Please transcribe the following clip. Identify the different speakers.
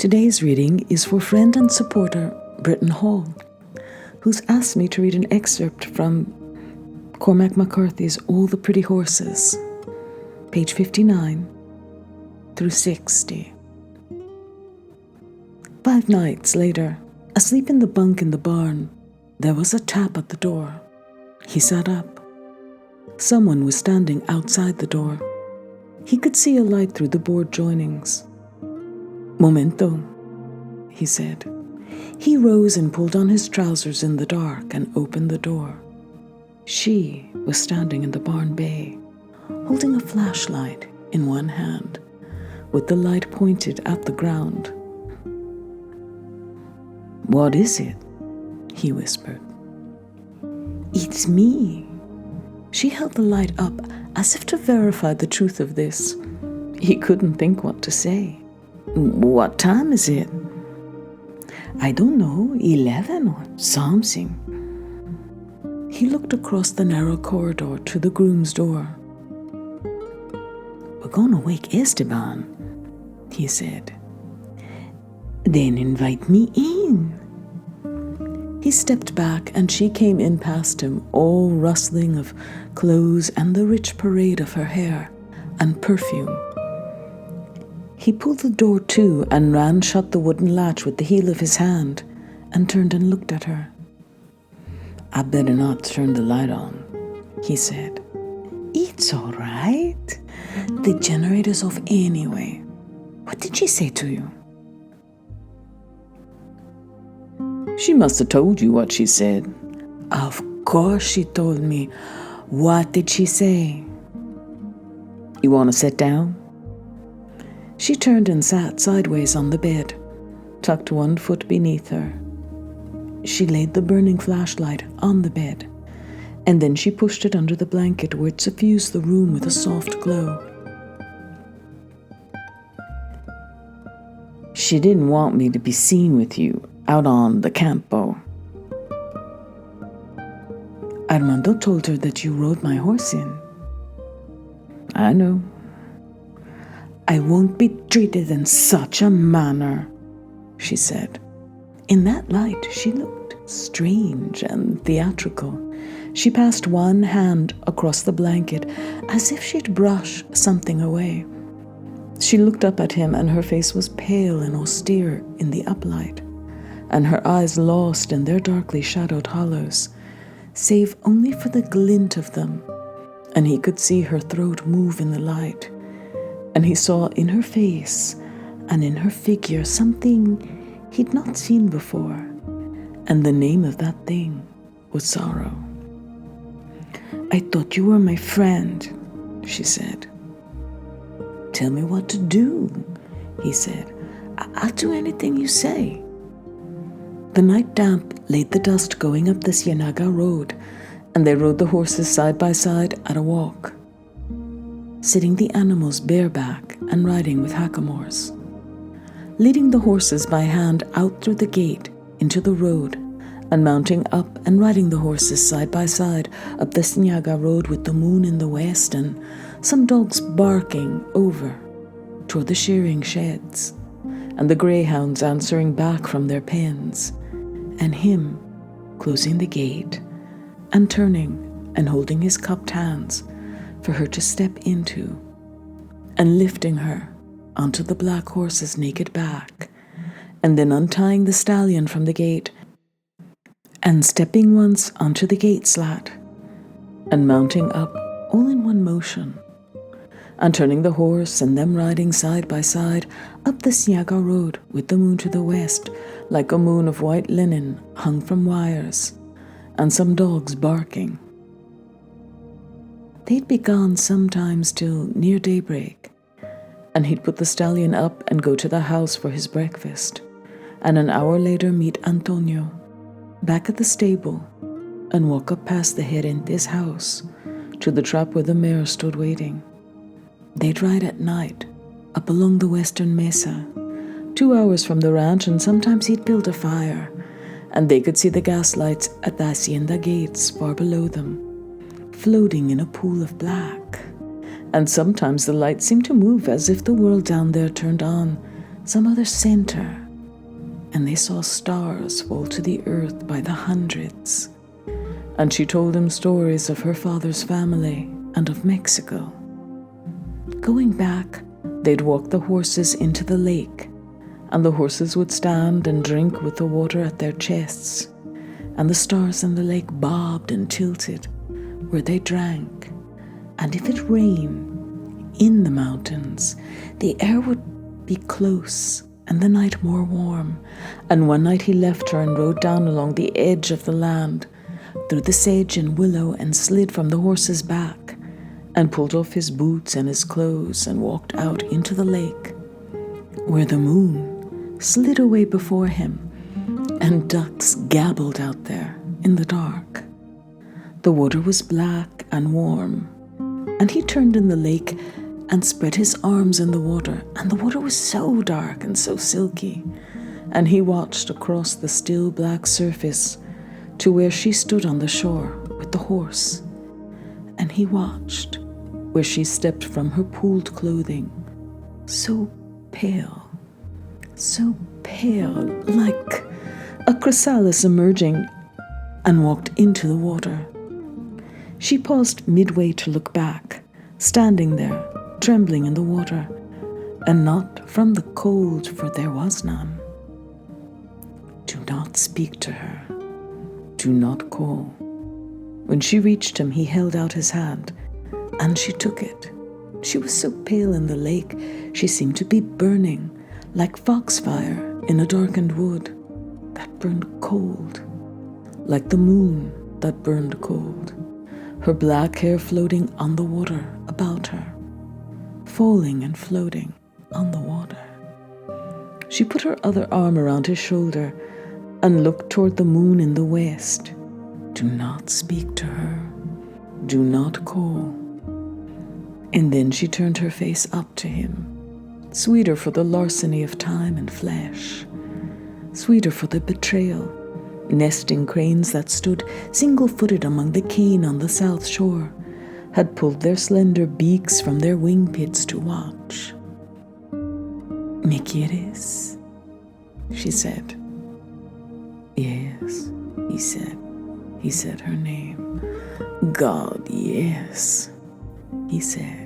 Speaker 1: Today's reading is for friend and supporter Britton Hall, who's asked me to read an excerpt from Cormac McCarthy's All the Pretty Horses, page 59 through 60. 5 nights later, asleep in the bunk in the barn, there was a tap at the door. He sat up. Someone was standing outside the door. He could see a light through the board joinings. "Momento," he said. He rose and pulled on his trousers in the dark and opened the door. She was standing in the barn bay, holding a flashlight in one hand, with the light pointed at the ground. "What is it?" he whispered. "It's me." She held the light up as if to verify the truth of this. He couldn't think what to say. "What time is it?" "I don't know, 11 or something." He looked across the narrow corridor to the groom's door. "We're gonna wake Esteban," he said. "Then invite me in." He stepped back and she came in past him, all rustling of clothes and the rich parade of her hair and perfume. He pulled the door to and ran shut the wooden latch with the heel of his hand and turned and looked at her. "I better not turn the light on," he said. "It's all right. The generator's off anyway. What did she say to you?" "She must have told you what she said." "Of course she told me. What did she say?" "You want to sit down?" She turned and sat sideways on the bed, tucked one foot beneath her. She laid the burning flashlight on the bed, and then she pushed it under the blanket where it suffused the room with a soft glow. "She didn't want me to be seen with you out on the campo." "Armando told her that you rode my horse in." "I know." "I won't be treated in such a manner," she said. In that light, she looked strange and theatrical. She passed one hand across the blanket as if she'd brush something away. She looked up at him and her face was pale and austere in the uplight, and her eyes lost in their darkly shadowed hollows, save only for the glint of them, and he could see her throat move in the light, and he saw in her face and in her figure something he'd not seen before, and the name of that thing was sorrow. "I thought you were my friend," she said. "Tell me what to do," he said. "I'll do anything you say." The night damp laid the dust going up the Ciénaga road, and they rode the horses side by side at a walk, sitting the animals bareback and riding with hackamores, leading the horses by hand out through the gate into the road, and mounting up and riding the horses side by side up the Ciénaga road with the moon in the west and some dogs barking over toward the shearing sheds, and the greyhounds answering back from their pens, and him closing the gate and turning and holding his cupped hands for her to step into, and lifting her onto the black horse's naked back, and then untying the stallion from the gate and stepping once onto the gate slat and mounting up all in one motion, and turning the horse and them riding side by side up the Ciénaga road with the moon to the west like a moon of white linen hung from wires, and some dogs barking. They'd be gone sometimes till near daybreak, and he'd put the stallion up and go to the house for his breakfast, and an hour later meet Antonio back at the stable and walk up past the Gerente's house to the trap where the mare stood waiting. They'd ride at night up along the western mesa, 2 hours from the ranch, and sometimes he'd build a fire, and they could see the gas lights at the hacienda gates far below them, floating in a pool of black, and sometimes the lights seemed to move as if the world down there turned on some other center, and they saw stars fall to the earth by the hundreds. And she told him stories of her father's family and of Mexico. Going back, they'd walk the horses into the lake, and the horses would stand and drink with the water at their chests, and the stars in the lake bobbed and tilted where they drank. And if it rained in the mountains, the air would be close and the night more warm. And one night he left her and rode down along the edge of the land, through the sage and willow, and slid from the horse's back, and pulled off his boots and his clothes, and walked out into the lake, where the moon slid away before him, and ducks gabbled out there in the dark. The water was black and warm, and he turned in the lake and spread his arms in the water, and the water was so dark and so silky, and he watched across the still black surface to where she stood on the shore with the horse, and he watched where she stepped from her pooled clothing, so pale, like a chrysalis emerging, and walked into the water. She paused midway to look back, standing there, trembling in the water, and not from the cold, for there was none. Do not speak to her. Do not call. When she reached him, he held out his hand, and she took it. She was so pale in the lake, she seemed to be burning, like foxfire in a darkened wood that burned cold, like the moon that burned cold, her black hair floating on the water about her, falling and floating on the water. She put her other arm around his shoulder and looked toward the moon in the west. Do not speak to her. Do not call. And then she turned her face up to him, sweeter for the larceny of time and flesh, sweeter for the betrayal. Nesting cranes that stood single-footed among the cane on the south shore had pulled their slender beaks from their wing pits to watch. "Me quieres?" she said. "Yes," he said. He said her name. "God, yes," he said.